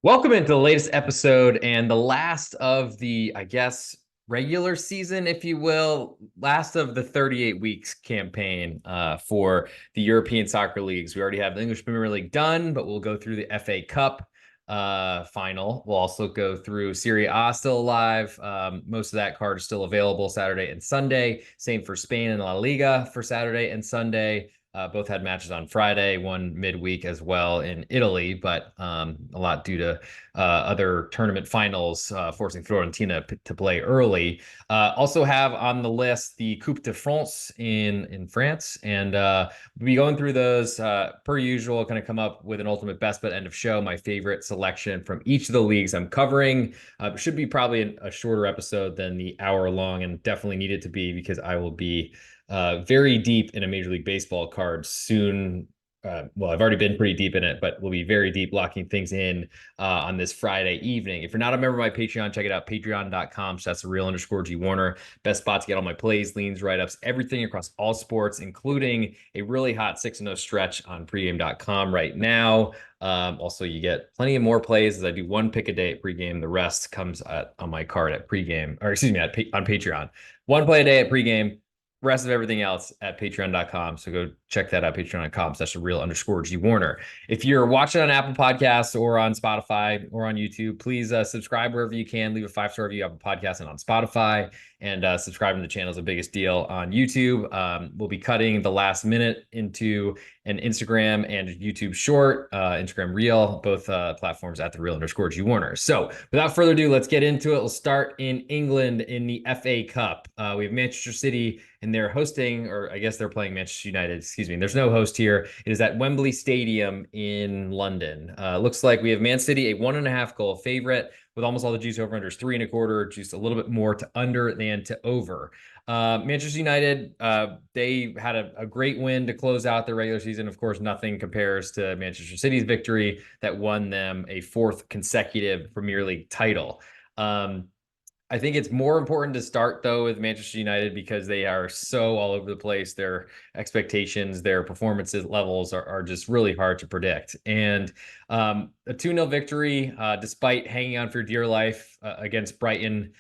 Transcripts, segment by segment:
Welcome into the latest episode and the last of the, regular season, if you will, last of the 38 weeks campaign for the European soccer leagues. We already have the English Premier League done, but we'll go through the FA Cup final. We'll also go through Serie A still alive. Most of that card is still available Saturday and Sunday. Same for Spain and La Liga for Saturday and Sunday. Both had matches on Friday, one midweek as well in Italy, but a lot due to other tournament finals forcing Fiorentina to play early. Also have on the list the Coupe de France in France, and we'll be going through those per usual. Kind of come up with an ultimate best bet end of show, my favorite selection from each of the leagues I'm covering. Should be probably a shorter episode than the hour long, and definitely need it to be because I will be very deep in a Major League Baseball card soon. Well, I've already been pretty deep in it, but we'll be very deep locking things in on this Friday evening. If you're not a member of my Patreon, check it out, patreon.com. So that's the real underscore G Warner. Best spot to get all my plays, leans, write-ups, everything across all sports, including a really hot 6-0 stretch on pregame.com right now. Also, you get plenty of more plays as I do one pick a day at pregame. The rest comes on my card at pregame, or excuse me, on Patreon. One play a day at pregame. Rest of everything else at patreon.com. So go check that out, patreon.com/real_G Warner. If you're watching on Apple Podcasts or on Spotify or on YouTube, please subscribe wherever you can. Leave a 5-star review on podcast and on Spotify. And subscribing to the channel is the biggest deal on YouTube. We'll be cutting the last minute into an Instagram and YouTube short, Instagram Reel, both platforms at the real_G Warner. So without further ado, let's get into it. We'll start in England in the FA Cup. We have Manchester City, and they're hosting, or I guess they're playing Manchester United. Excuse me. There's no host here. It is at Wembley Stadium in London. Looks like we have Man City, a 1.5 goal favorite, with almost all the juice over unders 3.25, juice a little bit more to under than to over. Manchester United, they had a great win to close out their regular season. Of course, nothing compares to Manchester City's victory that won them a 4th consecutive Premier League title. I think it's more important to start, though, with Manchester United because they are so all over the place. Their expectations, their performances levels are just really hard to predict. And a 2-0 victory, despite hanging on for dear life against Brighton,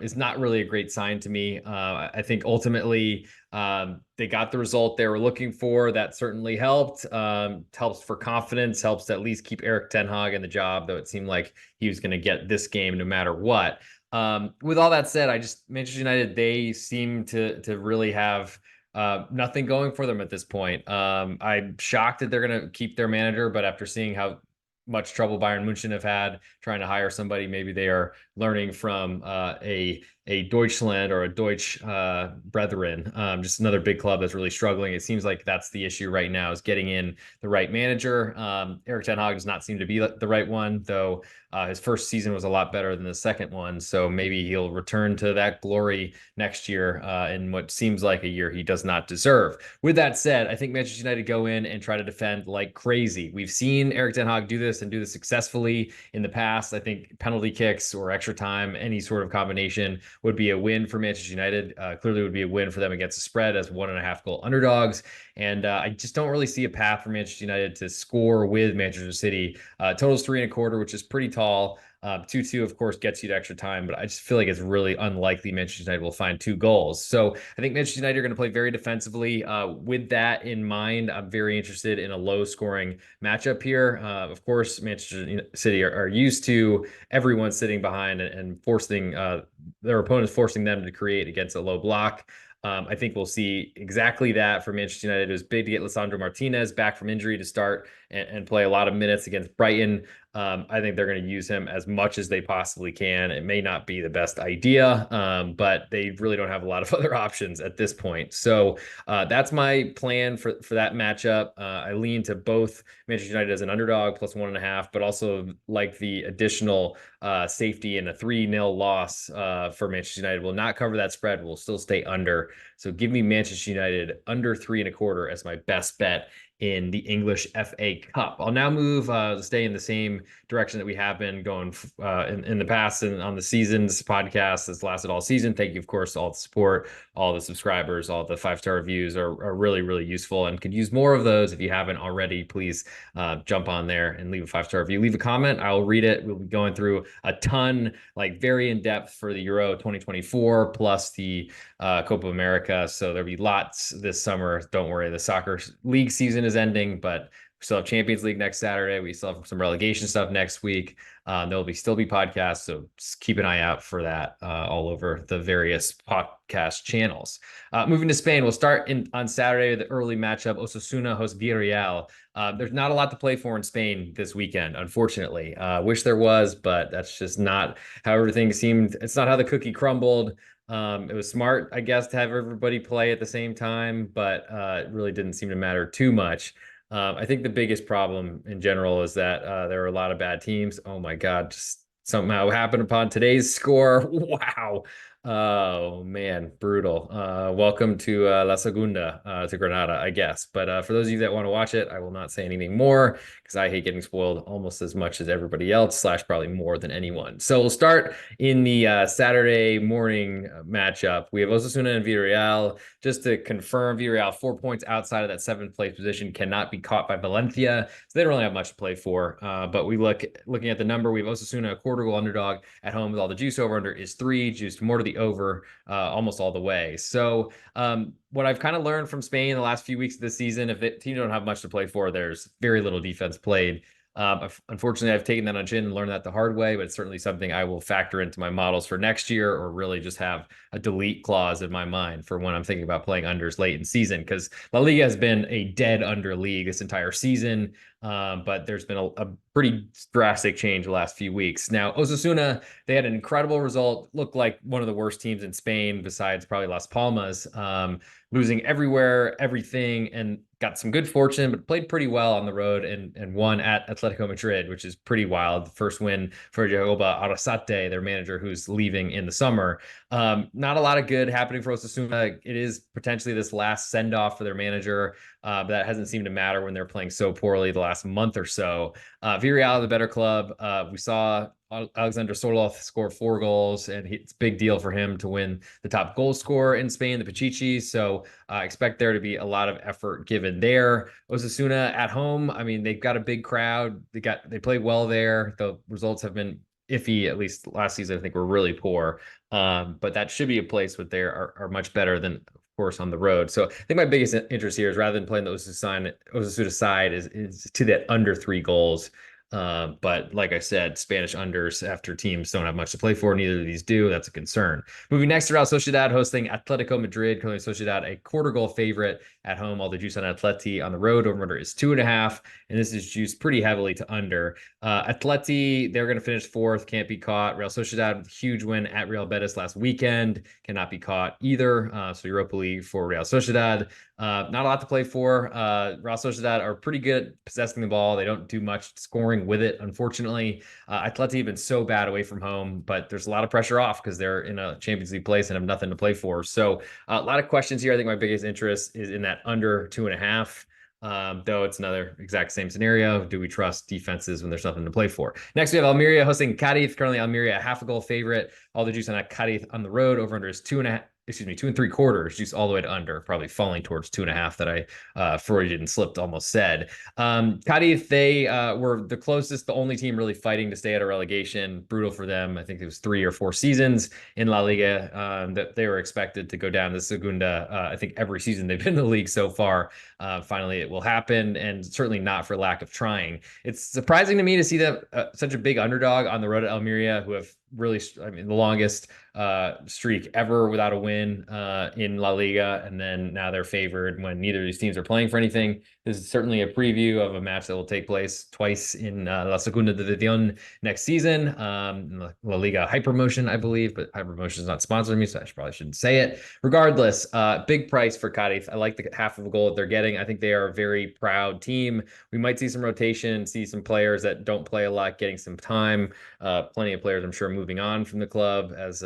is not really a great sign to me. I think ultimately they got the result they were looking for. That certainly helped. Helps for confidence, helps to at least keep Erik ten Hag in the job, though it seemed like he was going to get this game no matter what. With all that said, Manchester United, they seem to really have nothing going for them at this point. I'm shocked that they're going to keep their manager, but after seeing how much trouble Bayern Munich have had trying to hire somebody, maybe they are learning from a Deutschland or a Deutsch brethren, just another big club that's really struggling. It seems like that's the issue right now, is getting in the right manager. Erik ten Hag does not seem to be the right one, though his first season was a lot better than the second one. So maybe he'll return to that glory next year in what seems like a year he does not deserve. With that said, I think Manchester United go in and try to defend like crazy. We've seen Erik ten Hag do this and do this successfully in the past. I think penalty kicks or extra time, any sort of combination would be a win for Manchester United. Clearly would be a win for them against the spread as 1.5 goal underdogs. And I just don't really see a path for Manchester United to score with Manchester City. Totals 3.25, which is pretty tall. 2-2, of course, gets you to extra time, but I just feel like it's really unlikely Manchester United will find 2 goals. So I think Manchester United are going to play very defensively. With that in mind, I'm very interested in a low-scoring matchup here. Of course, Manchester City are used to everyone sitting behind and forcing their opponents, forcing them to create against a low block. I think we'll see exactly that for Manchester United. It was big to get Lisandro Martinez back from injury to start and play a lot of minutes against Brighton. I think they're going to use him as much as they possibly can. It may not be the best idea, but they really don't have a lot of other options at this point. So that's my plan for that matchup. I lean to both Manchester United as an underdog plus 1.5, but also like the additional safety in a 3-0 loss for Manchester United. Will not cover that spread. Will still stay under. So give me Manchester United under 3.25 as my best bet in the English FA Cup. I'll now move stay in the same direction that we have been going in the past and on the season's podcast that's lasted all season. Thank you, of course, all the support, all the subscribers, all the 5-star reviews are really, really useful and could use more of those. If you haven't already, please jump on there and leave a 5-star review. Leave a comment. I'll read it. We'll be going through a ton, like very in depth for the Euro 2024 plus the Copa America. So there'll be lots this summer. Don't worry. The soccer league season is ending, but we still have Champions League next Saturday. We still have some relegation stuff next week. There'll still be podcasts, so just keep an eye out for that all over the various podcast channels. Moving to Spain, we'll start on Saturday, the early matchup. Osasuna hosts Villarreal. There's not a lot to play for in Spain this weekend, unfortunately. Wish there was, but that's just not how everything seemed. It's not how the cookie crumbled. It was smart, I guess, to have everybody play at the same time, but it really didn't seem to matter too much. I think the biggest problem in general is that there are a lot of bad teams. Oh my God, just somehow happened upon today's score. Wow. Oh man, brutal. Welcome to La Segunda, to Granada, I guess. But for those of you that want to watch it, I will not say anything more because I hate getting spoiled almost as much as everybody else, slash probably more than anyone. So we'll start in the Saturday morning matchup. We have Osasuna and Villarreal. Just to confirm, Villarreal 4 points outside of that 7th place position, cannot be caught by Valencia. So they don't really have much to play for. But looking at the number, we have Osasuna, a quarter goal underdog at home with all the juice. Over under is 3, juiced more to the over almost all the way. So what I've kind of learned from Spain the last few weeks of the season, if the team don't have much to play for, there's very little defense played. Unfortunately, I've taken that on chin and learned that the hard way, but it's certainly something I will factor into my models for next year, or really just have a delete clause in my mind for when I'm thinking about playing unders late in season, because La Liga has been a dead under league this entire season. But there's been a pretty drastic change the last few weeks. Now, Osasuna, they had an incredible result, looked like one of the worst teams in Spain, besides probably Las Palmas, losing everywhere, everything, and got some good fortune, but played pretty well on the road and won at Atletico Madrid, which is pretty wild. The first win for Jacoba Arrasate, their manager, who's leaving in the summer. Not a lot of good happening for Osasuna. It is potentially this last send-off for their manager, but that hasn't seemed to matter when they're playing so poorly the last month or so. Villarreal, the better club. We saw Alexander Soloth score 4 goals, and it's a big deal for him to win the top goal scorer in Spain, the Pichichi. So expect there to be a lot of effort given there. Osasuna at home, I mean, they've got a big crowd. They play well there. The results have been iffy, at least last season. I think were really poor. But that should be a place where they are much better than, of course, on the road. So I think my biggest interest here is, rather than playing the Osasuna side, is to that under 3 goals. But like I said, Spanish unders after teams don't have much to play for. Neither of these do. That's a concern. Moving next to Real Sociedad hosting Atletico Madrid. Real Sociedad, a quarter goal favorite at home. All the juice on Atleti. On the road, over is 2.5. And this is juiced pretty heavily to under. Atleti, they're going to finish 4th. Can't be caught. Real Sociedad, huge win at Real Betis last weekend. Cannot be caught either. So Europa League for Real Sociedad. Not a lot to play for. Real Sociedad are pretty good at possessing the ball. They don't do much scoring with it, unfortunately. Atleti have been so bad away from home, but there's a lot of pressure off because they're in a Champions League place and have nothing to play for. So a lot of questions here. I think my biggest interest is in that under 2.5. Though it's another exact same scenario. Do we trust defenses when there's nothing to play for? Next, we have Almeria hosting Cadiz. Currently, Almeria a half a goal favorite. All the juice on that Cadiz on the road. Over under is 2.5. 2.75 juice all the way to under, probably falling towards 2.5 that I Freudian and slipped almost said. Cadiz, they were the closest, the only team really fighting to stay out of relegation. Brutal for them. I think it was 3 or 4 seasons in La Liga that they were expected to go down to Segunda. I think every season they've been in the league so far. Finally, it will happen, and certainly not for lack of trying. It's surprising to me to see them such a big underdog on the road at Almeria, who have really, I mean, the longest streak ever without a win in La Liga, and then now they're favored when neither of these teams are playing for anything. This is certainly a preview of a match that will take place twice in La Segunda División next season. La Liga Hypermotion, I believe, but Hypermotion is not sponsoring me, so I probably shouldn't say it. Regardless, big price for Cadiz. I like the half of a goal that they're getting. I think they are a very proud team. We might see some rotation, see some players that don't play a lot getting some time. Plenty of players, I'm sure, moving on from the club, as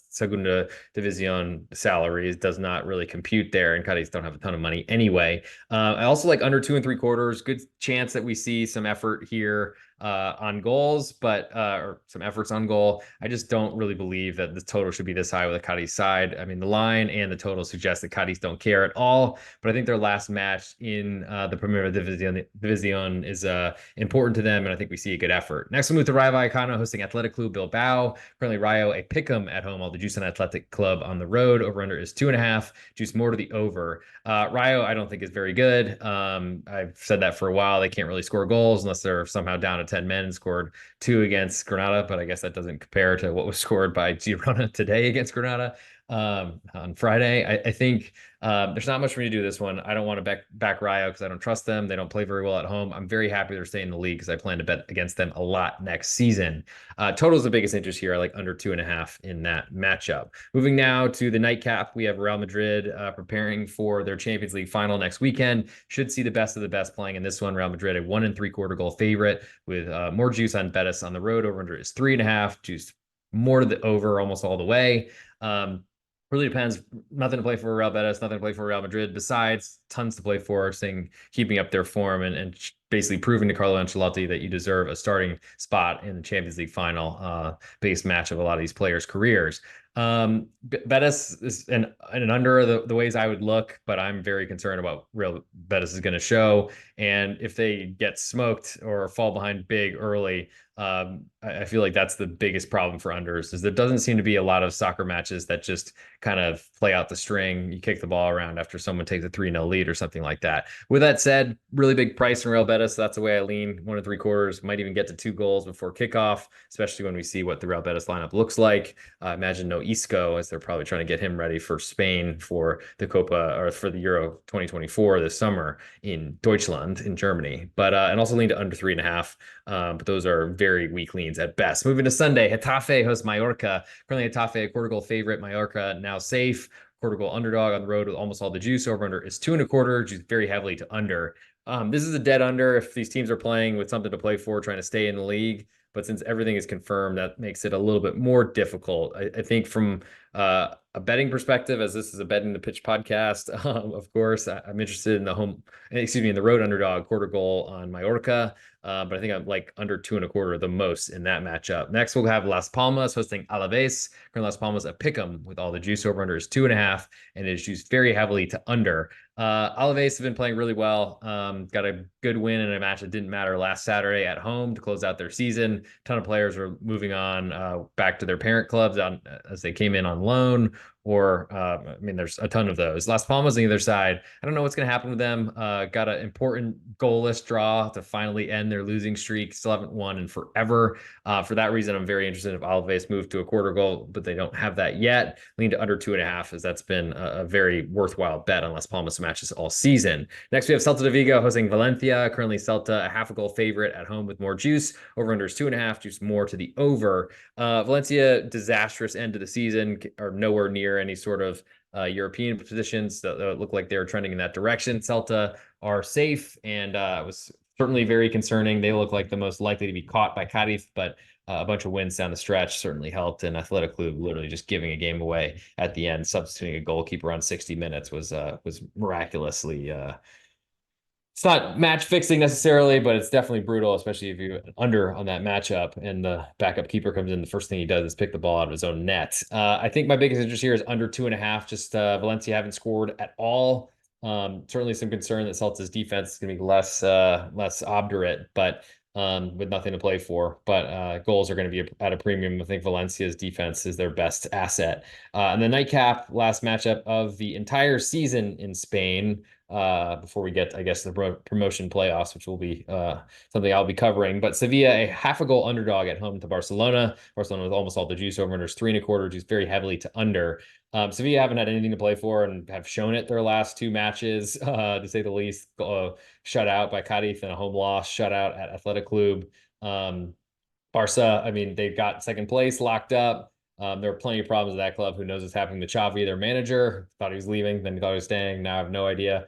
Segunda División salaries does not really compute there, and Cadiz don't have a ton of money anyway. I also like like under 2 3/4. Good chance that we see some effort here on goals, but or some efforts on goal. I just don't really believe that the total should be this high with a Cadiz side. I mean, the line and the total suggest that Cadiz don't care at all, but I think their last match in the Primera Division is important to them, and I think we see a good effort. Next, we'll move to Rayo Vallecano hosting Athletic Club Bilbao. Currently, Rayo a pick'em at home, all the juice on Athletic Club on the road. Over under is 2.5. Juice more to the over. Rayo, I don't think is very good. I've said that for a while. They can't really score goals unless they're somehow down to 10 men and scored 2 against Granada, but I guess that doesn't compare to what was scored by Girona today against Granada on Friday. I think there's not much for me to do this one. I don't want to back Rayo because I don't trust them. They don't play very well at home. I'm very happy they're staying in the league because I plan to bet against them a lot next season. Total is the biggest interest here. I like under 2.5 in that matchup. Moving now to the nightcap, we have Real Madrid preparing for their Champions League final next weekend. Should see the best of the best playing in this one. Real Madrid, a 1 3/4 goal favorite with more juice on Betis on the road. Over under is 3.5. Juice more to the over almost all the way. Really depends. Nothing to play for Real Betis, nothing to play for Real Madrid. Besides, tons to play for, keeping up their form and basically proving to Carlo Ancelotti that you deserve a starting spot in the Champions League final, biggest match of a lot of these players' careers. Betis is an under the ways I would look, but I'm very concerned about Real Betis is going to show. And if they get smoked or fall behind big early, I feel like that's the biggest problem for unders is there doesn't seem to be a lot of soccer matches that just kind of play out the string. You kick the ball around after someone takes a 3-0 lead or something like that. With that said, really big price in Real Betis. So that's the way I lean. 1 3/4 might even get to 2 goals before kickoff, especially when we see what the Real Betis lineup looks like. Imagine no Isco as they're probably trying to get him ready for Spain for the Copa or for the Euro 2024 this summer in Deutschland in Germany. But and also lean to under 3.5. But those are very weak leans at best. Moving to Sunday, Getafe hosts Mallorca. Currently, Getafe a 1/4 goal favorite. Mallorca now safe. 1/4 goal underdog on the road with almost all the juice. Over under is 2 1/4. Juice very heavily to under. This is a dead under if these teams are playing with something to play for, trying to stay in the league. But since everything is confirmed, that makes it a little bit more difficult. I think from a betting perspective, as this is a betting the pitch podcast, of course, I'm interested in the road underdog 1/4 goal on Mallorca. But I think I'm like under 2 1/4 the most in that matchup. Next, we'll have Las Palmas hosting Alaves. Las Palmas a pick'em with all the juice. Over under is 2.5 and is juiced very heavily to under. Alaves have been playing really well. Got a good win in a match that didn't matter last Saturday at home to close out their season. A ton of players are moving on back to their parent clubs as they came in on loan. I mean, there's a ton of those. Las Palmas on the other side. I don't know what's going to happen with them. Got an important goalless draw to finally end their losing streak. Still haven't won in forever. For that reason, I'm very interested if Alaves move to a 1/4 goal, but they don't have that yet. Lean to under 2.5 as that's been a very worthwhile bet on Las Palmas matches all season. Next, we have Celta de Vigo hosting Valencia. Currently, Celta a 1/2 goal favorite at home with more juice. Over under is 2.5. Juice more to the over. Valencia disastrous end to the season, are nowhere near any sort of European positions that look like they were trending in that direction. Celta are safe, and it was certainly very concerning. They look like the most likely to be caught by Cadiz, but a bunch of wins down the stretch certainly helped. And Athletic Club literally just giving a game away at the end, substituting a goalkeeper on 60 minutes was miraculously. It's not match fixing necessarily, but it's definitely brutal, especially if you're under on that matchup and the backup keeper comes in. The first thing he does is pick the ball out of his own net. I think my biggest interest here is under 2.5. Just Valencia haven't scored at all. Certainly some concern that Celta's defense is going to be less obdurate, but with nothing to play for. But goals are going to be at a premium. I think Valencia's defense is their best asset. And the nightcap, last matchup of the entire season in Spain. Before we get, I guess, the promotion playoffs, which will be something I'll be covering. But Sevilla, a 1/2 goal underdog at home to Barcelona. Barcelona with almost all the juice. Over under is 3 1/4, juice very heavily to under. Sevilla haven't had anything to play for and have shown it their last 2 matches, to say the least. Shut out by Cadiz and a home loss. Shut out at Athletic Club. Barca, I mean, they've got second place locked up. There are plenty of problems with that club. Who knows what's happening to Xavi, their manager? Thought he was leaving, then he thought he was staying. Now I have no idea.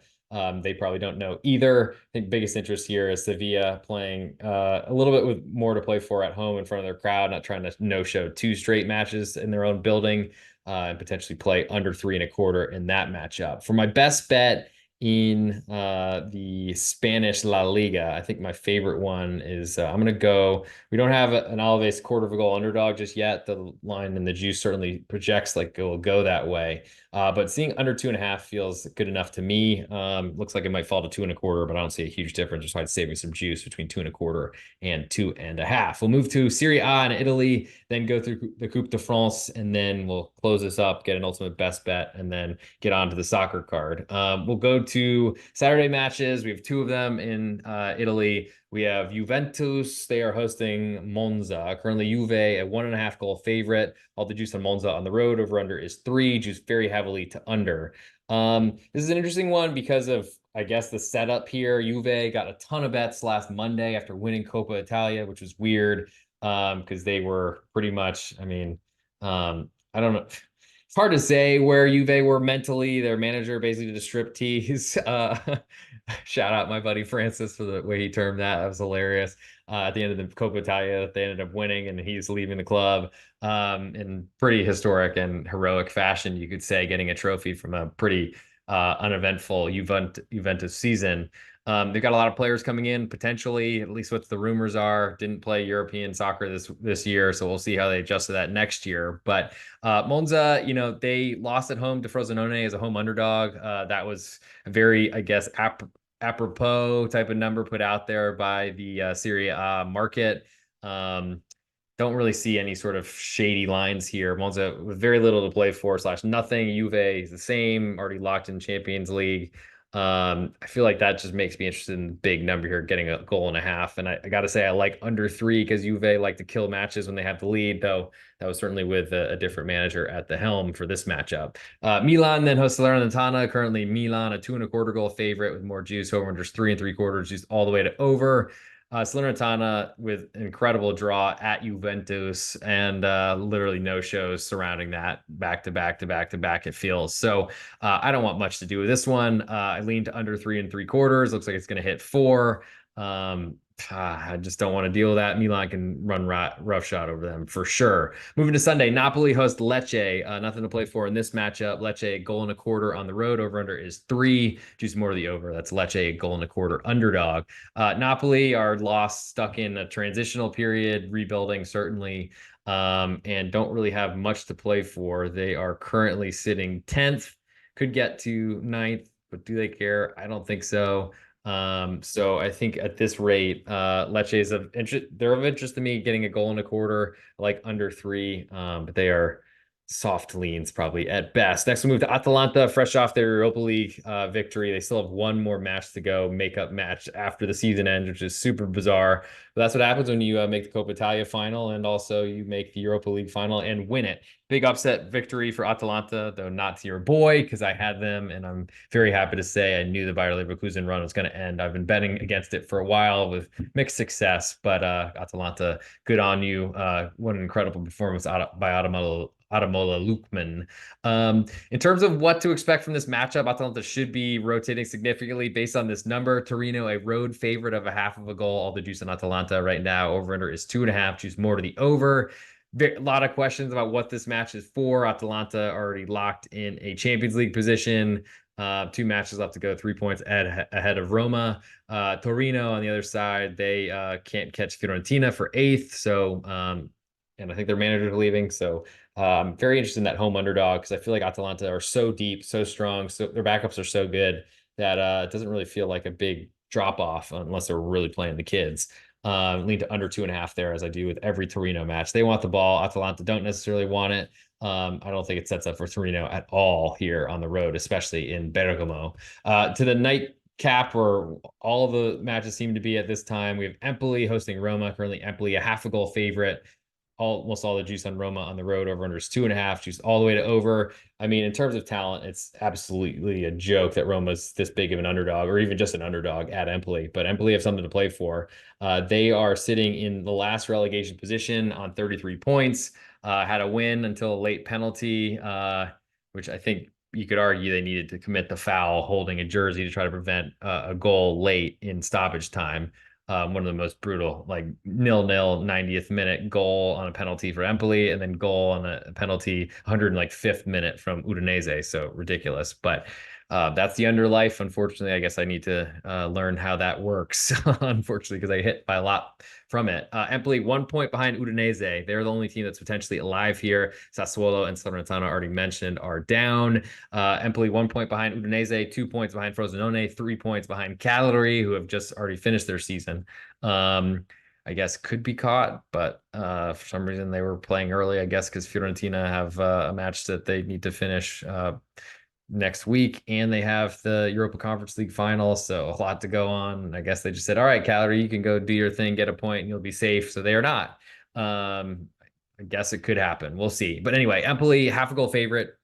They probably don't know either. I think biggest interest here is Sevilla playing a little bit with more to play for at home in front of their crowd, not trying to no-show 2 straight matches in their own building, and potentially play under 3 1/4 in that matchup. For my best bet in the Spanish La Liga. I think my favorite one is I'm going to go. We don't have an Alves quarter of a goal underdog just yet. The line in the juice certainly projects like it will go that way. But seeing under 2.5 feels good enough to me. Looks like it might fall to 2.25, but I don't see a huge difference. Just I'd save me some juice between 2.25 and 2.5. We'll move to Serie A in Italy, then go through the Coupe de France, and then we'll close this up, get an ultimate best bet, and then get on to the soccer card. We'll go to Saturday matches. We have two of them in Italy. We have Juventus. They are hosting Monza. Currently, Juve, a 1.5 goal favorite. All the juice on Monza on the road. Over under is 3. Juice very heavily to under. This is an interesting one because of, I guess, the setup here. Juve got a ton of bets last Monday after winning Coppa Italia, which was weird because they were pretty much, I mean, I don't know. It's hard to say where Juve were mentally. Their manager basically did a striptease. Shout out my buddy Francis for the way he termed that. That was hilarious. At the end of the Coppa Italia, they ended up winning, and he's leaving the club in pretty historic and heroic fashion, you could say, getting a trophy from a pretty uneventful Juventus season. They've got a lot of players coming in potentially, at least what the rumors are. Didn't play European soccer this year, so we'll see how they adjust to that next year. But Monza, they lost at home to Frosinone as a home underdog. That was a very, I guess, apropos type of number put out there by the Serie A market. Don't really see any sort of shady lines here. Monza with very little to play for / nothing. Juve is the same, already locked in Champions League. I feel like that just makes me interested in the big number here, getting a goal and a half. And I got to say, I like under 3 because Juve like to kill matches when they have the lead, though that was certainly with a different manager at the helm for this matchup. Milan then hosts Salernitana. Currently, Milan, a 2.25 goal favorite with more juice. Over under 3.75, juice all the way to over. Salernitana with an incredible draw at Juventus and literally no shows surrounding that back to back to back to back, it feels. So I don't want much to do with this one. I lean to under 3.75. Looks like it's going to hit 4. I just don't want to deal with that. Milan can run roughshod over them for sure. Moving to Sunday, Napoli host Lecce. Nothing to play for in this matchup. Lecce, 1.25 on the road. Over under is 3. Juice more to the over. That's Lecce, 1.25 underdog. Napoli are lost, stuck in a transitional period, rebuilding certainly, and don't really have much to play for. They are currently sitting 10th, could get to 9th, but do they care? I don't think so. So I think at this rate, Lecce is of interest. They're of interest to me, getting a 1.25, like under 3. But they are soft leans probably at best. Next, we move to Atalanta, fresh off their Europa League victory. They still have one more match to go, makeup match after the season ends, which is super bizarre. But that's what happens when you make the Coppa Italia final and also you make the Europa League final and win it. Big upset victory for Atalanta, though not to your boy, because I had them, and I'm very happy to say I knew the Bayer Leverkusen run was going to end. I've been betting against it for a while with mixed success, but Atalanta, good on you. What an incredible performance by Ademola Lookman. In terms of what to expect from this matchup, Atalanta should be rotating significantly based on this number. Torino, a road favorite of 0.5 goal. All the juice on Atalanta right now. Over under is 2.5. Juice more to the over. A lot of questions about what this match is for. Atalanta already locked in a Champions League position. 2 matches left to go, 3 points ahead of Roma. Torino on the other side, they can't catch Fiorentina for 8th. So, and I think their manager's leaving. So I'm very interested in that home underdog because I feel like Atalanta are so deep, so strong. So their backups are so good that it doesn't really feel like a big drop off unless they're really playing the kids. Lean to under 2.5 there, as I do with every Torino match. They want the ball. Atalanta don't necessarily want it. I don't think it sets up for Torino at all here on the road, especially in Bergamo. To the nightcap, where all the matches seem to be at this time, we have Empoli hosting Roma. Currently, Empoli, a 0.5 goal favorite. Almost all the juice on Roma on the road. Over under is 2.5. Juice all the way to over. I mean, in terms of talent, it's absolutely a joke that Roma's this big of an underdog, or even just an underdog at Empoli. But Empoli have something to play for. They are sitting in the last relegation position on 33 points. Had a win until a late penalty, which I think you could argue they needed to commit the foul, holding a jersey to try to prevent a goal late in stoppage time. One of the most brutal, like 0-0 90th minute goal on a penalty for Empoli, and then goal on a penalty 105th minute from Udinese. So ridiculous. But That's the under life. Unfortunately, I guess I need to learn how that works. Unfortunately, because I hit by a lot from it. Empoli 1 point behind Udinese. They're the only team that's potentially alive here. Sassuolo and Salernitana, already mentioned, are down. Empoli 1 point behind Udinese, 2 points behind Frosinone, 3 points behind Cagliari, who have just already finished their season. I guess could be caught, but for some reason they were playing early, I guess, because Fiorentina have a match that they need to finish next week, and they have the Europa Conference League final, so a lot to go on. I guess they just said, all right, Cagliari, you can go do your thing, get a point, and you'll be safe. So they are not. I guess it could happen. We'll see. But anyway, Empoli, half a goal favorite.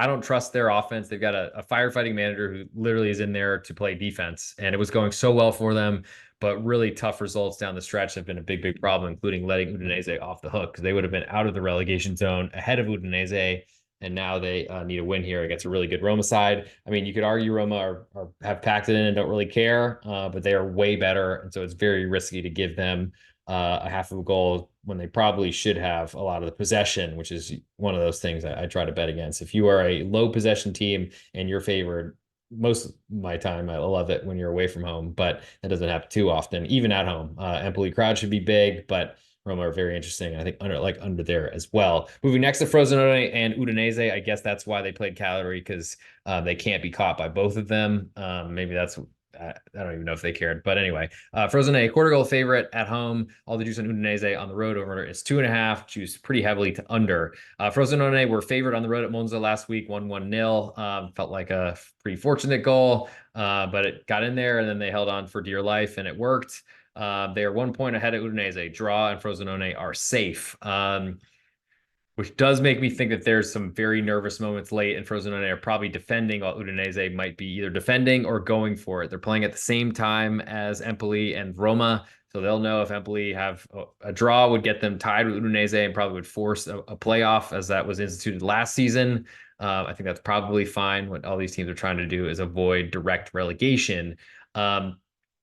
I don't trust their offense. They've got a firefighting manager who literally is in there to play defense, and it was going so well for them. But really tough results down the stretch have been a big, big problem, including letting Udinese off the hook because they would have been out of the relegation zone ahead of Udinese, and now they need a win here against a really good Roma side. I mean, you could argue Roma have packed it in and don't really care, but they are way better, and so it's very risky to give them a half of a goal when they probably should have a lot of the possession, which is one of those things I try to bet against. If you are a low possession team and you're favored, most of my time, I love it when you're away from home, but that doesn't happen too often, even at home. Empoli crowd should be big, but Roma are very interesting. I think under there as well. Moving next to Frosinone and Udinese, I guess that's why they played Cagliari because they can't be caught by both of them. Maybe that's I don't even know if they cared, but anyway, Frosinone quarter goal favorite at home. All the juice on Udinese on the road over is 2.5. Juice pretty heavily to under. Frosinone were favored on the road at Monza last week, 1-1-0. Felt like a pretty fortunate goal, but it got in there and then they held on for dear life and it worked. They are 1 point ahead of Udinese. Draw and Frosinone are safe. Which does make me think that there's some very nervous moments late, and Frosinone are probably defending while Udinese might be either defending or going for it. They're playing at the same time as Empoli and Roma, so they'll know if Empoli have a draw would get them tied with Udinese and probably would force a playoff as that was instituted last season. I think that's probably fine. What all these teams are trying to do is avoid direct relegation.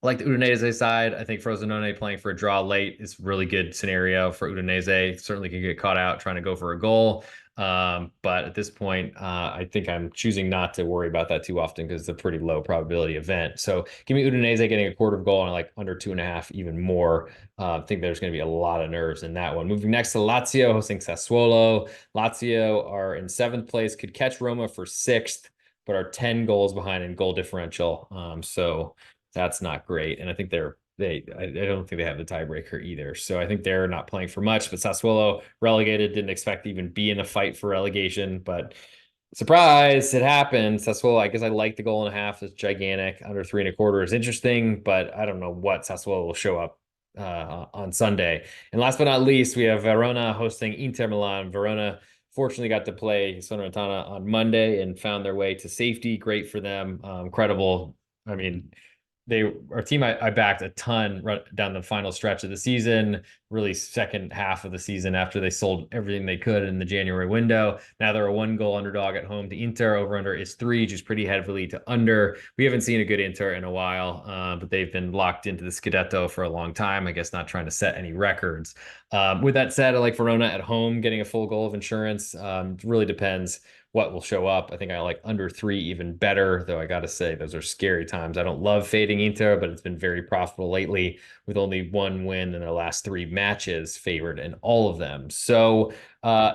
Like the Udinese side, I think Frosinone playing for a draw late is a really good scenario for Udinese. Certainly can get caught out trying to go for a goal. But at this point, I think I'm choosing not to worry about that too often because it's a pretty low probability event. So give me Udinese getting a quarter of goal and like under 2.5, even more. I think there's going to be a lot of nerves in that one. Moving next to Lazio hosting Sassuolo. Lazio are in 7th place, could catch Roma for 6th, but are 10 goals behind in goal differential. So that's not great. And I think I don't think they have the tiebreaker either. So I think they're not playing for much, but Sassuolo relegated, didn't expect to even be in a fight for relegation, but surprise, it happened. Sassuolo, I guess I like the goal and a half. It's gigantic. Under 3.25 is interesting, but I don't know what Sassuolo will show up on Sunday. And last but not least, we have Verona hosting Inter Milan. Verona fortunately got to play Salernitana on Monday and found their way to safety. Great for them. Incredible. I mean, they are a team I backed a ton down the final stretch of the season, really second half of the season after they sold everything they could in the January window. Now they're a 1-goal underdog at home to Inter. Over under is 3, which is pretty heavily to under. We haven't seen a good Inter in a while, but they've been locked into the Scudetto for a long time. I guess not trying to set any records. With that said, I like Verona at home getting a full goal of insurance. It really depends what will show up. I think I like under 3 even better, though I got to say those are scary times. I don't love fading Inter, but it's been very profitable lately with only 1 win in their last 3 matches, favored in all of them. So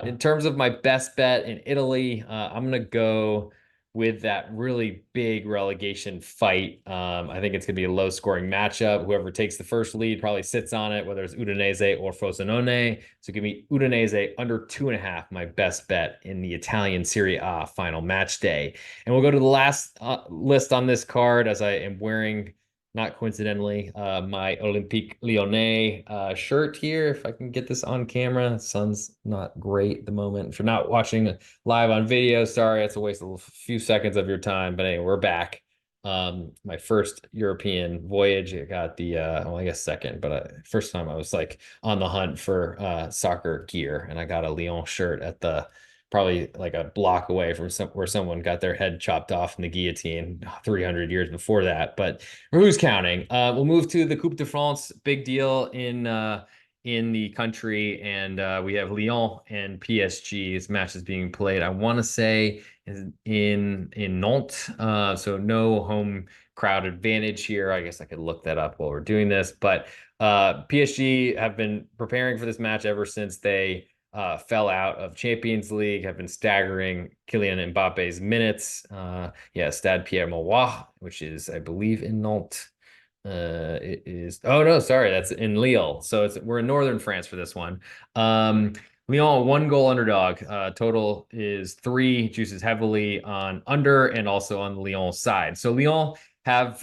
in terms of my best bet in Italy, I'm going to go with that really big relegation fight. I think it's going to be a low scoring matchup. Whoever takes the first lead probably sits on it, whether it's Udinese or Frosinone. So give me Udinese under 2.5, my best bet in the Italian Serie A final match day. And we'll go to the last list on this card as I am wearing, not coincidentally, my Olympique Lyonnais shirt here. If I can get this on camera, the sun's not great at the moment. If you're not watching live on video, sorry, it's a waste of a few seconds of your time. But anyway, we're back. My first European voyage. I got the well, I guess second, but first time I was like on the hunt for soccer gear, and I got a Lyon shirt at the probably like a block away from where someone got their head chopped off in the guillotine 300 years before that. But who's counting? We'll move to the Coupe de France. Big deal in the country, and we have Lyon and PSG. This match is being played, I want to say, in Nantes. So no home crowd advantage here. I guess I could look that up while we're doing this, but PSG have been preparing for this match ever since they fell out of Champions League, have been staggering Kylian Mbappe's minutes. Yeah, Stade Pierre Mauroy, which is, I believe, in Nantes. It is. Oh no, sorry, that's in Lille. So we're in northern France for this one. Lyon, 1 goal underdog. Total is 3. Juices heavily on under and also on the Lyon side. So Lyon have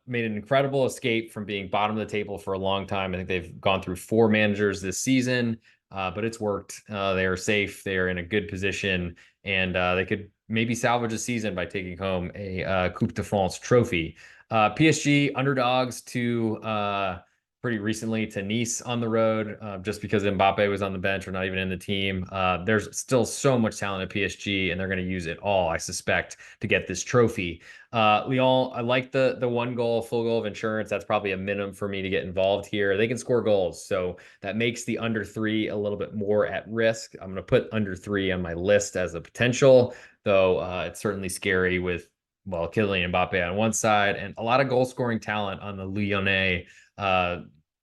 made an incredible escape from being bottom of the table for a long time. I think they've gone through 4 managers this season, but it's worked. They are safe. They are in a good position, and they could maybe salvage a season by taking home a Coupe de France trophy. PSG underdogs to pretty recently to Nice on the road, just because Mbappe was on the bench or not even in the team. There's still so much talent at PSG, and they're going to use it all, I suspect, to get this trophy. Lyon, I like the 1 goal, full goal of insurance. That's probably a minimum for me to get involved here. They can score goals, so that makes the under 3 a little bit more at risk. I'm going to put under 3 on my list as a potential, though it's certainly scary with, well, Kylian Mbappe on one side and a lot of goal scoring talent on the Lyonnais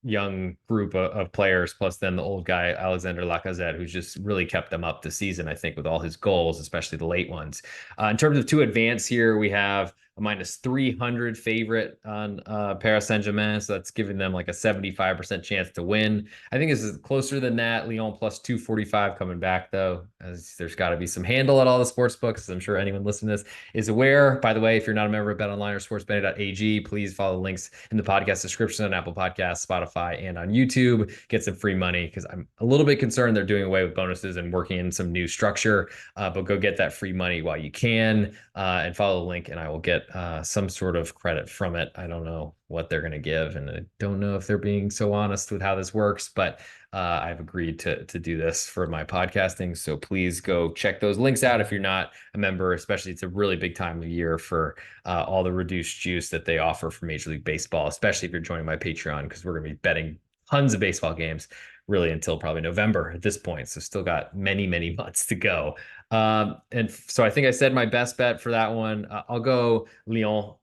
young group of players, plus then the old guy, Alexander Lacazette, who's just really kept them up this season, I think, with all his goals, especially the late ones. In terms of to advance here, we have a minus 300 favorite on Paris Saint-Germain. So that's giving them like a 75% chance to win. I think this is closer than that. Lyon plus 245 coming back, though, as there's got to be some handle at all the sports books. I'm sure anyone listening to this is aware. By the way, if you're not a member of BetOnline or SportsBetting.ag, please follow the links in the podcast description on Apple Podcasts, Spotify, and on YouTube. Get some free money, because I'm a little bit concerned they're doing away with bonuses and working in some new structure. But go get that free money while you can, and follow the link, and I will get some sort of credit from it. I don't know what they're going to give, and I don't know if they're being so honest with how this works, but I've agreed to do this for my podcasting. So please go check those links out if you're not a member, especially it's a really big time of year for all the reduced juice that they offer for Major League Baseball, especially if you're joining my Patreon, because we're going to be betting tons of baseball games really until probably November at this point. So still got many, many months to go. And so I think I said my best bet for that one. I'll go Lyon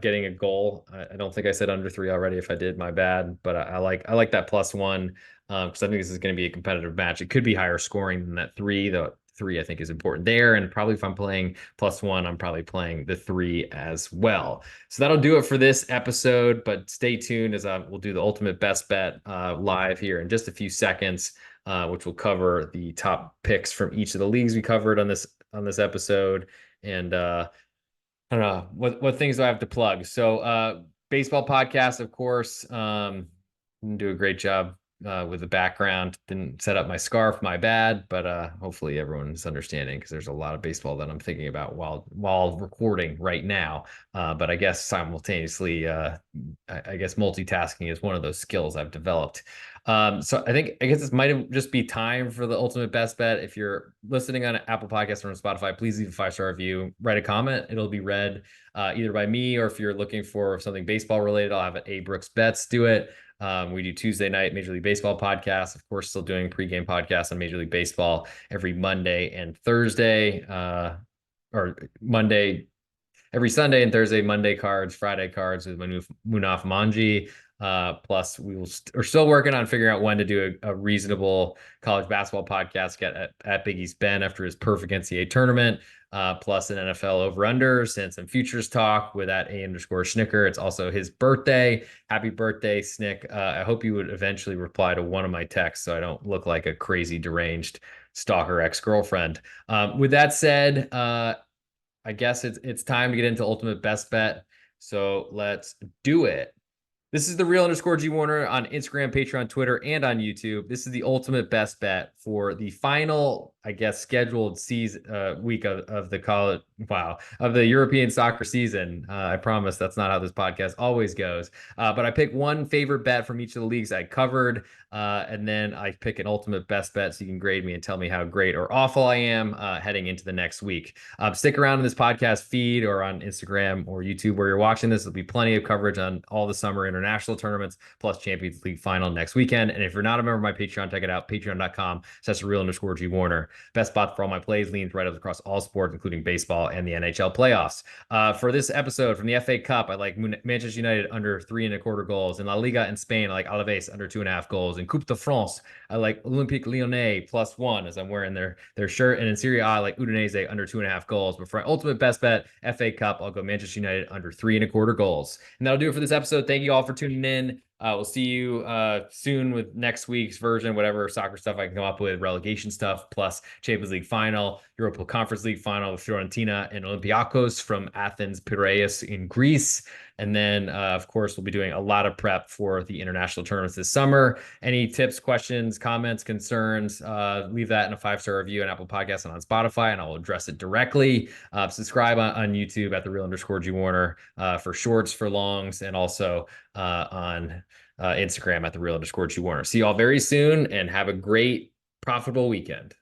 getting a goal. I don't think I said under 3 already. If I did, my bad. But I like that +1, because I think this is going to be a competitive match. It could be higher scoring than that 3, though. 3 I think is important there, and probably if I'm playing +1, I'm probably playing the 3 as well. So that'll do it for this episode, but stay tuned as we'll do the ultimate best bet live here in just a few seconds, which will cover the top picks from each of the leagues we covered on this episode. And I don't know what things do I have to plug. So baseball podcast, of course. Do a great job with the background. Didn't set up my scarf, my bad, but hopefully everyone's understanding, because there's a lot of baseball that I'm thinking about while recording right now. But I guess simultaneously, I guess multitasking is one of those skills I've developed. So I guess this might just be time for the ultimate best bet. If you're listening on Apple Podcasts or on Spotify, please leave a 5-star review, write a comment. It'll be read either by me, or if you're looking for something baseball related, I'll have A Brooks Bets do it. We do Tuesday night Major League Baseball podcast. Of course, still doing pregame podcasts on Major League Baseball every Monday and Thursday, or Monday, every Sunday and Thursday, Monday cards, Friday cards with Munaf Manji. Plus, we're still working on figuring out when to do a reasonable college basketball podcast at Big East Ben after his perfect NCAA tournament. Plus an NFL over-unders and some futures talk with @A_Schnicker. It's also his birthday. Happy birthday, Snick. I hope you would eventually reply to one of my texts so I don't look like a crazy deranged stalker ex-girlfriend. With that said, I guess it's time to get into ultimate best bet. So let's do it. This is the real_G Warner on Instagram, Patreon, Twitter, and on YouTube. This is the ultimate best bet for the final, I guess, scheduled season week of the college, of the European soccer season. I promise that's not how this podcast always goes. But I pick one favorite bet from each of the leagues I covered, and then I pick an ultimate best bet so you can grade me and tell me how great or awful I am heading into the next week. Stick around in this podcast feed or on Instagram or YouTube where you're watching this. There'll be plenty of coverage on all the summer international tournaments plus Champions League final next weekend. And if you're not a member of my Patreon, check it out, patreon.com/real_G Warner. Best spot for all my plays, leans, write-ups across all sports, including baseball and the NHL playoffs. For this episode from the FA Cup, I like Manchester United under 3.25 goals. In La Liga in Spain, I like Alaves under 2.5 goals. In Coupe de France, I like Olympique Lyonnais +1 as I'm wearing their shirt. And in Serie A, I like Udinese under 2.5 goals. But for my ultimate best bet, FA Cup, I'll go Manchester United under 3.25 goals. And that'll do it for this episode. Thank you all for tuning in. We'll see you soon with next week's version, whatever soccer stuff I can come up with, relegation stuff, plus Champions League final, Europa Conference League final with Fiorentina and Olympiacos from Athens, Piraeus in Greece. And then, of course, we'll be doing a lot of prep for the international tournaments this summer. Any tips, questions, comments, concerns, leave that in a 5-star review on Apple Podcasts and on Spotify, and I'll address it directly. Subscribe on YouTube at @the_Real_G Warner for shorts, for longs, and also on Instagram at @the_Real_G Warner. See you all very soon and have a great, profitable weekend.